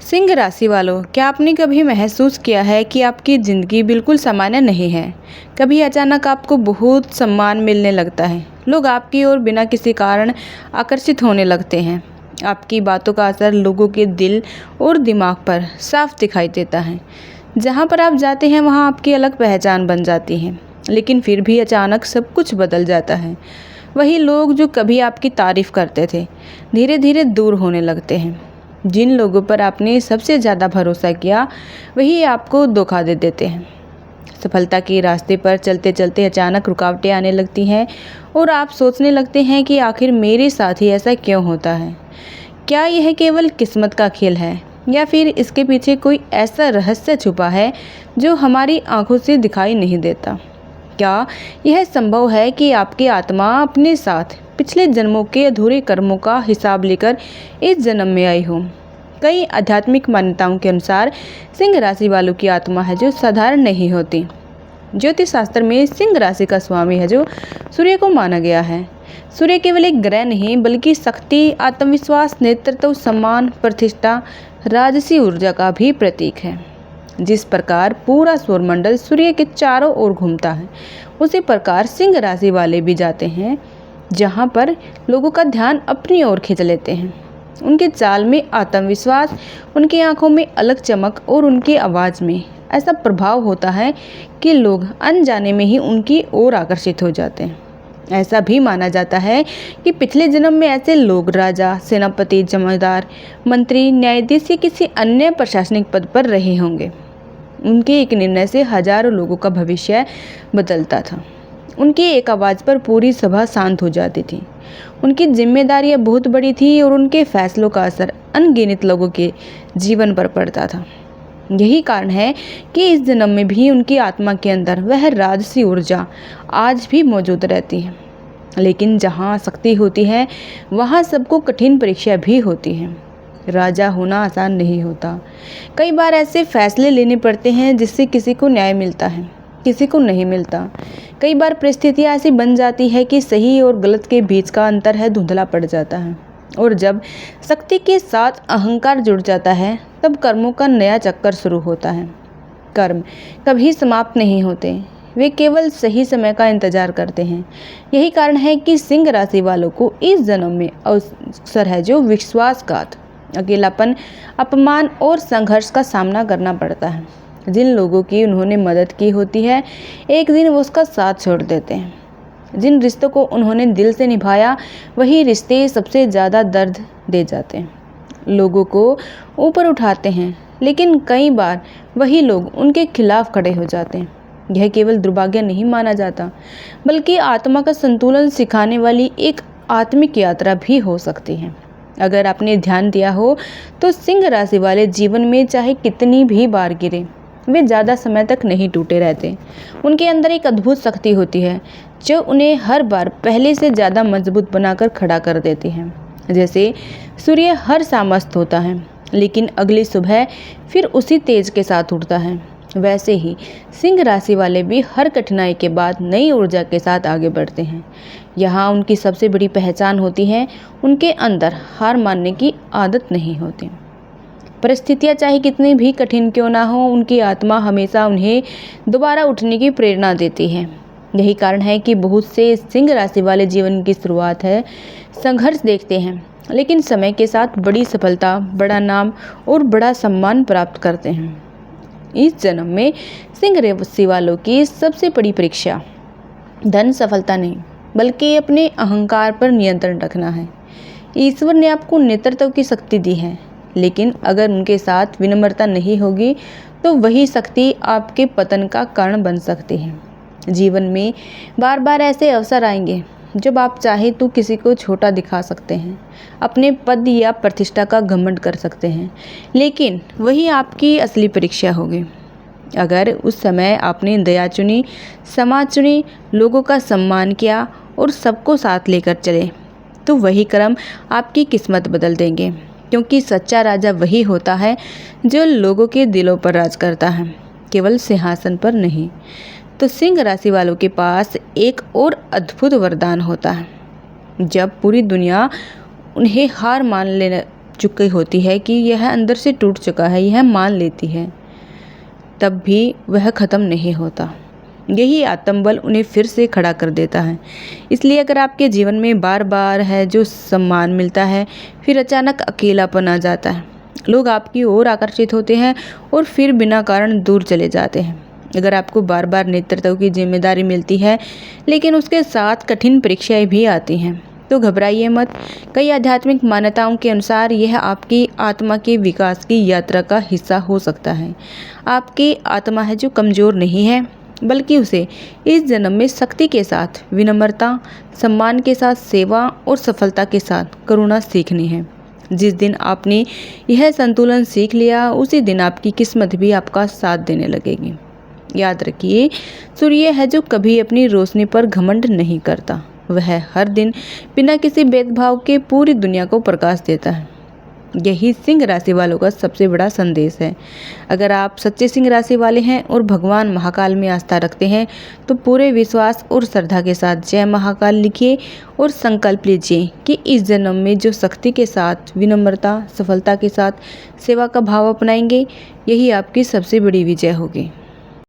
सिंह राशि वालों, क्या आपने कभी महसूस किया है कि आपकी ज़िंदगी बिल्कुल सामान्य नहीं है? कभी अचानक आपको बहुत सम्मान मिलने लगता है, लोग आपकी ओर बिना किसी कारण आकर्षित होने लगते हैं। आपकी बातों का असर लोगों के दिल और दिमाग पर साफ दिखाई देता है। जहाँ पर आप जाते हैं वहाँ आपकी अलग पहचान बन जाती है, लेकिन फिर भी अचानक सब कुछ बदल जाता है। वही लोग जो कभी आपकी तारीफ़ करते थे, धीरे धीरे दूर होने लगते हैं। जिन लोगों पर आपने सबसे ज़्यादा भरोसा किया, वही आपको धोखा दे देते हैं। सफलता के रास्ते पर चलते चलते अचानक रुकावटें आने लगती हैं और आप सोचने लगते हैं कि आखिर मेरे साथ ही ऐसा क्यों होता है। क्या यह केवल किस्मत का खेल है या फिर इसके पीछे कोई ऐसा रहस्य छुपा है जो हमारी आंखों से दिखाई नहीं देता? क्या यह संभव है कि आपकी आत्मा अपने साथ पिछले जन्मों के अधूरे कर्मों का हिसाब लेकर इस जन्म में आई हो? कई आध्यात्मिक मान्यताओं के अनुसार सिंह राशि वालों की आत्मा है जो साधारण नहीं होती। ज्योतिष शास्त्र में सिंह राशि का स्वामी है जो सूर्य को माना गया है। सूर्य केवल एक ग्रह नहीं बल्कि शक्ति, आत्मविश्वास, नेतृत्व, सम्मान, प्रतिष्ठा, राजसी ऊर्जा का भी प्रतीक है। जिस प्रकार पूरा सौरमंडल सूर्य के चारों ओर घूमता है, उसी प्रकार सिंह राशि वाले भी जाते हैं जहाँ पर लोगों का ध्यान अपनी ओर खींच लेते हैं। उनके चाल में आत्मविश्वास, उनकी आंखों में अलग चमक और उनकी आवाज़ में ऐसा प्रभाव होता है कि लोग अनजाने में ही उनकी ओर आकर्षित हो जाते हैं। ऐसा भी माना जाता है कि पिछले जन्म में ऐसे लोग राजा, सेनापति, जमींदार, मंत्री, न्यायाधीश या किसी अन्य प्रशासनिक पद पर रहे होंगे। उनके एक निर्णय से हजारों लोगों का भविष्य बदलता था। उनकी एक आवाज़ पर पूरी सभा शांत हो जाती थी। उनकी जिम्मेदारियां बहुत बड़ी थी और उनके फैसलों का असर अनगिनत लोगों के जीवन पर पड़ता था। यही कारण है कि इस जन्म में भी उनकी आत्मा के अंदर वह राजसी ऊर्जा आज भी मौजूद रहती है। लेकिन जहाँ शक्ति होती है वहाँ सबको कठिन परीक्षा भी होती है। राजा होना आसान नहीं होता। कई बार ऐसे फैसले लेने पड़ते हैं जिससे किसी को न्याय मिलता है, किसी को नहीं मिलता। कई बार परिस्थितियाँ ऐसी बन जाती है कि सही और गलत के बीच का अंतर है धुंधला पड़ जाता है। और जब शक्ति के साथ अहंकार जुड़ जाता है तब कर्मों का नया चक्कर शुरू होता है। कर्म कभी समाप्त नहीं होते, वे केवल सही समय का इंतजार करते हैं। यही कारण है कि सिंह राशि वालों को इस जन्म में अवसर है जो विश्वासघात, अकेलापन, अपमान और संघर्ष का सामना करना पड़ता है। जिन लोगों की उन्होंने मदद की होती है, एक दिन वो उसका साथ छोड़ देते हैं। जिन रिश्तों को उन्होंने दिल से निभाया, वही रिश्ते सबसे ज़्यादा दर्द दे जाते हैं। लोगों को ऊपर उठाते हैं, लेकिन कई बार वही लोग उनके खिलाफ खड़े हो जाते हैं। यह केवल दुर्भाग्य नहीं माना जाता, बल्कि आत्मा का संतुलन सिखाने वाली एक आत्मिक यात्रा भी हो सकती है। अगर आपने ध्यान दिया हो तो सिंह राशि वाले जीवन में चाहे कितनी भी बार गिरे, वे ज़्यादा समय तक नहीं टूटे रहते। उनके अंदर एक अद्भुत शक्ति होती है जो उन्हें हर बार पहले से ज़्यादा मजबूत बनाकर खड़ा कर देती है। जैसे सूर्य हर शाम अस्त होता है, लेकिन अगली सुबह फिर उसी तेज के साथ उठता है, वैसे ही सिंह राशि वाले भी हर कठिनाई के बाद नई ऊर्जा के साथ आगे बढ़ते हैं। यहाँ उनकी सबसे बड़ी पहचान होती है, उनके अंदर हार मानने की आदत नहीं होती। परिस्थितियाँ चाहे कितनी भी कठिन क्यों ना हो, उनकी आत्मा हमेशा उन्हें दोबारा उठने की प्रेरणा देती है। यही कारण है कि बहुत से सिंह राशि वाले जीवन की शुरुआत है संघर्ष देखते हैं, लेकिन समय के साथ बड़ी सफलता, बड़ा नाम और बड़ा सम्मान प्राप्त करते हैं। इस जन्म में सिंह राशि वालों की सबसे बड़ी परीक्षा धन सफलता नहीं, बल्कि अपने अहंकार पर नियंत्रण रखना है। ईश्वर ने आपको नेतृत्व की शक्ति दी है, लेकिन अगर उनके साथ विनम्रता नहीं होगी तो वही शक्ति आपके पतन का कारण बन सकती है। जीवन में बार बार ऐसे अवसर आएंगे जब आप चाहे तो किसी को छोटा दिखा सकते हैं, अपने पद या प्रतिष्ठा का घमंड कर सकते हैं, लेकिन वही आपकी असली परीक्षा होगी। अगर उस समय आपने दया चुनी, समाज चुनी, लोगों का सम्मान किया और सबको साथ लेकर चले, तो वही कर्म आपकी किस्मत बदल देंगे। क्योंकि सच्चा राजा वही होता है जो लोगों के दिलों पर राज करता है, केवल सिंहासन पर नहीं। तो सिंह राशि वालों के पास एक और अद्भुत वरदान होता है। जब पूरी दुनिया उन्हें हार मान लेने चुकी होती है कि यह अंदर से टूट चुका है, यह मान लेती है, तब भी वह ख़त्म नहीं होता। यही आत्मबल उन्हें फिर से खड़ा कर देता है। इसलिए अगर आपके जीवन में बार बार है जो सम्मान मिलता है, फिर अचानक अकेलापन आ जाता है, लोग आपकी ओर आकर्षित होते हैं और फिर बिना कारण दूर चले जाते हैं। अगर आपको बार बार नेतृत्व की जिम्मेदारी मिलती है, लेकिन उसके साथ कठिन परीक्षाएं भी आती हैं, तो घबराइए मत। कई आध्यात्मिक मान्यताओं के अनुसार यह आपकी आत्मा के विकास की यात्रा का हिस्सा हो सकता है। आपकी आत्मा है जो कमज़ोर नहीं है, बल्कि उसे इस जन्म में शक्ति के साथ, विनम्रता, सम्मान के साथ, सेवा और सफलता के साथ करुणा सीखनी है। जिस दिन आपने यह संतुलन सीख लिया, उसी दिन आपकी किस्मत भी आपका साथ देने लगेगी। याद रखिए, सूर्य है जो कभी अपनी रोशनी पर घमंड नहीं करता। वह हर दिन बिना किसी भेदभाव के पूरी दुनिया को प्रकाश देता है। यही सिंह राशि वालों का सबसे बड़ा संदेश है। अगर आप सच्चे सिंह राशि वाले हैं और भगवान महाकाल में आस्था रखते हैं, तो पूरे विश्वास और श्रद्धा के साथ जय महाकाल लिखिए और संकल्प लीजिए कि इस जन्म में जो शक्ति के साथ, विनम्रता, सफलता के साथ सेवा का भाव अपनाएंगे, यही आपकी सबसे बड़ी विजय होगी।